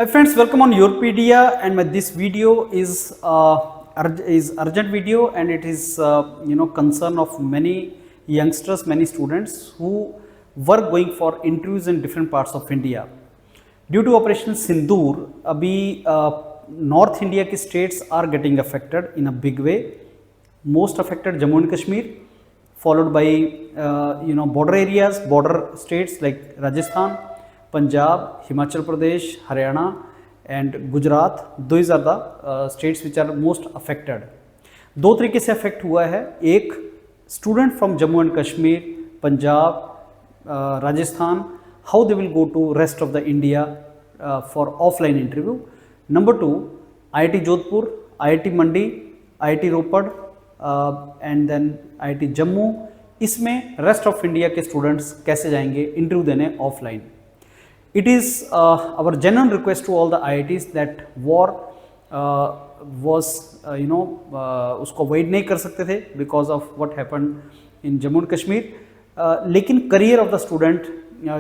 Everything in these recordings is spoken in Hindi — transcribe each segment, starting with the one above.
Hi friends, welcome on Yourpedia, and this video is urgent video, and it is concern of many youngsters, many students who were going for interviews in different parts of India. Due to Operation Sindoor, अभी North India के states are getting affected in a big way. Most affected Jammu and Kashmir, followed by border areas, border states like Rajasthan, Punjab, Himachal Pradesh, Haryana and Gujarat. These are the states which are most affected. दो तरीके से अफेक्ट हुआ है. एक student from Jammu and Kashmir, Punjab, Rajasthan, how they will go to rest of the India for offline interview. Number 2, IIT Jodhpur, IIT Mandi, IIT Ropar and then IIT Jammu. इसमें रेस्ट ऑफ इंडिया के स्टूडेंट्स कैसे जाएंगे इंटरव्यू देने offline. It is our genuine request to all the IITs that war was उसको अवॉइड नहीं कर सकते थे because of what happened in Jammu and Kashmir. लेकिन career of the student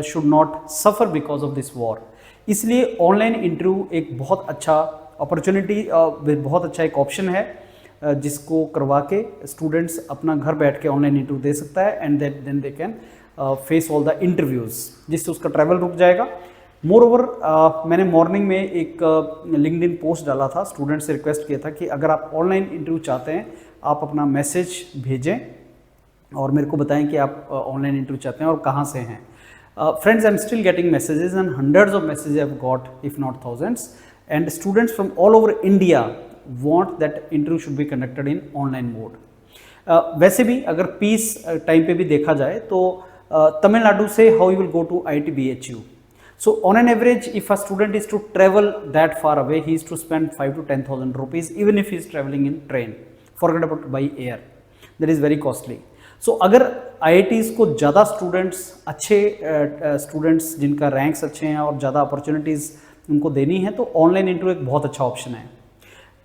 should not suffer because of this war. इसलिए ऑनलाइन इंटरव्यू एक बहुत अच्छा अपॉर्चुनिटी, बहुत अच्छा एक ऑप्शन है जिसको करवा के स्टूडेंट्स अपना घर बैठ के ऑनलाइन इंटरव्यू दे सकता है and then they can face all the interviews, जिससे उसका ट्रैवल रुक जाएगा. मोर ओवर मैंने मॉर्निंग में एक लिंक्डइन पोस्ट डाला था, स्टूडेंट से रिक्वेस्ट किया था कि अगर आप ऑनलाइन इंटरव्यू चाहते हैं आप अपना मैसेज भेजें और मेरे को बताएं कि आप ऑनलाइन इंटरव्यू चाहते हैं और कहाँ से हैं. Friends, I'm still getting messages and hundreds of messages I've got, if not thousands, and students from all over India want that interview should be conducted in online mode. वैसे भी अगर पीस टाइम पे भी देखा जाए तो तमिलनाडु से how you will go to IIT BHU. So on an average, if a student is to travel that far away, he is to spend 5 to 10,000 rupees even if he is traveling in train. Forget about by air. That is very costly. सो अगर IITs को ज़्यादा स्टूडेंट्स, अच्छे स्टूडेंट्स जिनका रैंक्स अच्छे हैं और ज़्यादा अपॉर्चुनिटीज़ उनको देनी है तो ऑनलाइन इंटरव्यू एक बहुत अच्छा ऑप्शन है.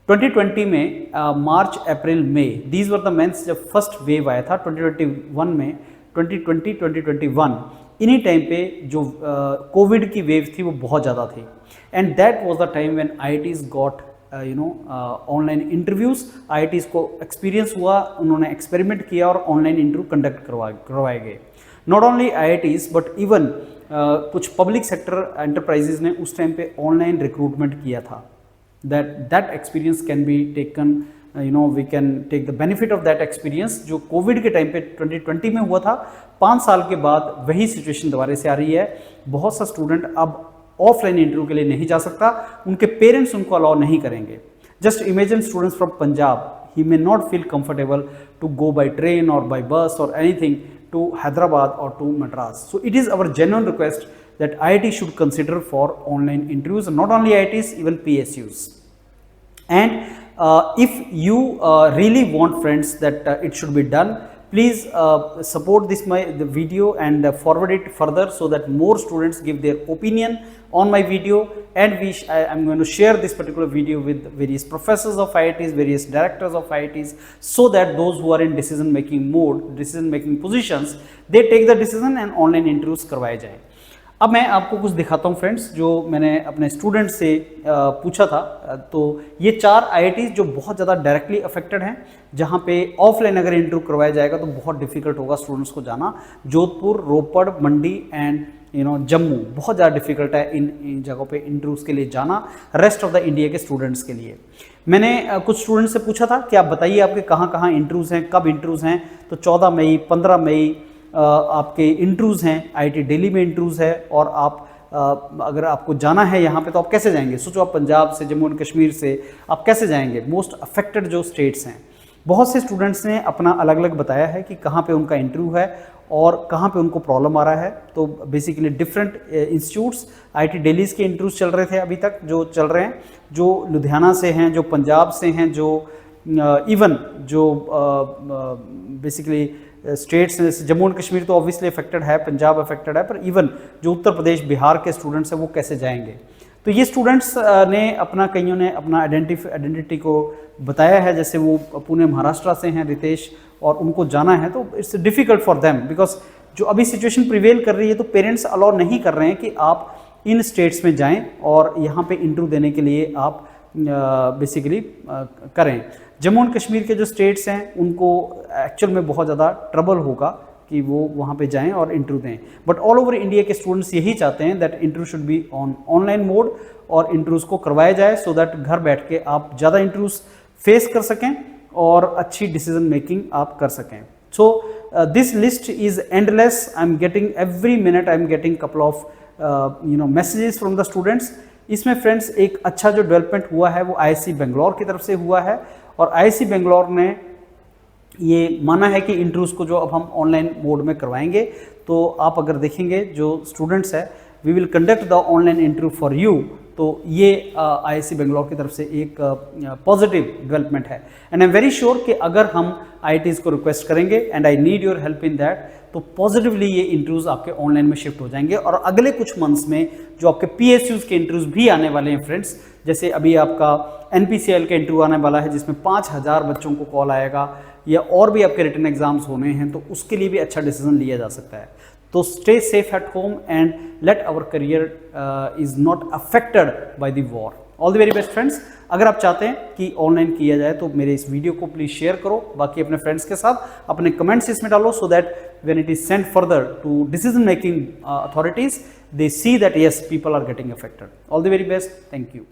2020 में मार्च, अप्रैल, मई, दीज वर द मंथ्स जब फर्स्ट वेव आया था. 2021 में 2021 इन्हीं टाइम पे जो कोविड की वेव थी वो बहुत ज़्यादा थी and that was the time when IITs got online interviews. IITs को एक्सपीरियंस हुआ, उन्होंने एक्सपेरिमेंट किया और ऑनलाइन इंटरव्यू कंडक्ट करवाए गए. Not only IITs but even कुछ पब्लिक सेक्टर एंटरप्राइजेज ने उस टाइम पे ऑनलाइन रिक्रूटमेंट किया था. That experience can be taken, we can take the benefit of that experience. जो कोविड के टाइम पे 2020 में हुआ था, 5 साल के बाद वही सिचुएशन दोबारा से आ रही है. बहुत सा स्टूडेंट अब ऑफलाइन इंटरव्यू के लिए नहीं जा सकता, उनके पेरेंट्स उनको अलाउ नहीं करेंगे. Just imagine students from Punjab, he may not feel comfortable to go by train और बाय बस और एनीथिंग टू हैदराबाद और to Madras. So it is our genuine request that IIT should consider for online interviews, and not only IITs, even PSUs. And if you really want, friends, that it should be done, please support the video and forward it further so that more students give their opinion on my video. And I'm going to share this particular video with various professors of IITs, various directors of IITs, so that those who are in decision making mode, decision making positions, they take the decision and online interviews करवाए जाए. अब मैं आपको कुछ दिखाता हूँ फ्रेंड्स, जो मैंने अपने स्टूडेंट से पूछा था. तो ये 4 IITs जो बहुत ज़्यादा डायरेक्टली अफेक्टेड हैं, जहाँ पे ऑफलाइन अगर इंटरव्यू करवाया जाएगा तो बहुत डिफिकल्ट होगा स्टूडेंट्स को जाना. जोधपुर, रोपड़, मंडी एंड जम्मू बहुत ज़्यादा डिफिकल्ट है इन जगहों पे इंटरव्यूज़ के लिए जाना रेस्ट ऑफ द इंडिया के स्टूडेंट्स के लिए. मैंने कुछ स्टूडेंट्स से पूछा था कि आप बताइए आपके कहाँ कहाँ इंटरव्यूज़ हैं, कब इंटरव्यूज़ हैं. तो 14 मई, 15 मई आपके इंटरव्यूज़ हैं. IIT दिल्ली में इंटरव्यूज़ है और आप अगर आपको जाना है यहाँ पे तो आप कैसे जाएंगे. सोचो आप पंजाब से, जम्मू एंड कश्मीर से आप कैसे जाएंगे. मोस्ट अफेक्टेड जो स्टेट्स हैं, बहुत से स्टूडेंट्स ने अपना अलग अलग बताया है कि कहाँ पे उनका इंटरव्यू है और कहाँ पे उनको प्रॉब्लम आ रहा है. तो basically different institutes, IIT Delhi के इंटरव्यूज़ चल रहे थे अभी तक जो चल रहे हैं, जो लुधियाना से हैं, जो पंजाब से हैं, जो इवन जो basically states, Jammu and Kashmir तो ऑब्वियसली अफेक्टेड है, पंजाब अफेक्टेड है, पर इवन जो उत्तर प्रदेश, बिहार के स्टूडेंट्स हैं वो कैसे जाएंगे. तो ये स्टूडेंट्स ने कईयों ने अपना आइडेंटिटी को बताया है. जैसे वो पुणे महाराष्ट्र से हैं रितेश, और उनको जाना है तो it's difficult for them because जो अभी सिचुएशन प्रिवेल कर रही है तो पेरेंट्स अलाउ नहीं कर रहे हैं कि आप इन स्टेट्स में जाएं और यहाँ पे इंटरव्यू देने के लिए आप बेसिकली करें। जम्मू एंड कश्मीर के जो स्टेट्स हैं उनको एक्चुअल में बहुत ज़्यादा ट्रबल होगा कि वो वहाँ पे जाएं और इंटरव्यू दें, बट ऑल ओवर इंडिया के स्टूडेंट्स यही चाहते हैं that interview should be on online mode और इंटरव्यूज़ को करवाया जाए सो दैट घर बैठ के आप ज़्यादा इंटरव्यूज़ फेस कर सकें और अच्छी डिसीजन मेकिंग आप कर सकें। So this list is endless, I am getting every minute, I am getting couple of messages from the students. इसमें फ्रेंड्स एक अच्छा जो डेवलपमेंट हुआ है वो IISc बेंगलोर की तरफ से हुआ है और IISc बेंगलोर ने ये माना है कि इंटरव्यूज़ को जो अब हम ऑनलाइन मोड में करवाएंगे, तो आप अगर देखेंगे जो स्टूडेंट्स है we will conduct the online interview for you, तो ये IISc बेंगलोर की तरफ से एक पॉजिटिव डेवलपमेंट है। And I am very sure कि अगर हम IITs को रिक्वेस्ट करेंगे and I need your help in that, तो पॉजिटिवली ये इंटरव्यूज़ आपके ऑनलाइन में शिफ्ट हो जाएंगे और अगले कुछ मंथ्स में जो आपके PSUs के इंटरव्यूज़ भी आने वाले हैं फ्रेंड्स, जैसे अभी आपका NPCL का इंटरव्यू आने वाला है जिसमें 5000 बच्चों को कॉल आएगा, या और भी आपके रिटन एग्जाम्स होने हैं, तो उसके लिए भी अच्छा डिसीजन लिया जा सकता है। तो stay safe at home and let our career is not affected by the war. All the very best friends. अगर आप चाहते हैं कि ऑनलाइन किया जाए तो मेरे इस वीडियो को प्लीज़ शेयर करो, बाकी अपने फ्रेंड्स के साथ अपने कमेंट्स इसमें डालो so that when it is sent further to decision making authorities they see that yes people are getting affected. All the very best, thank you.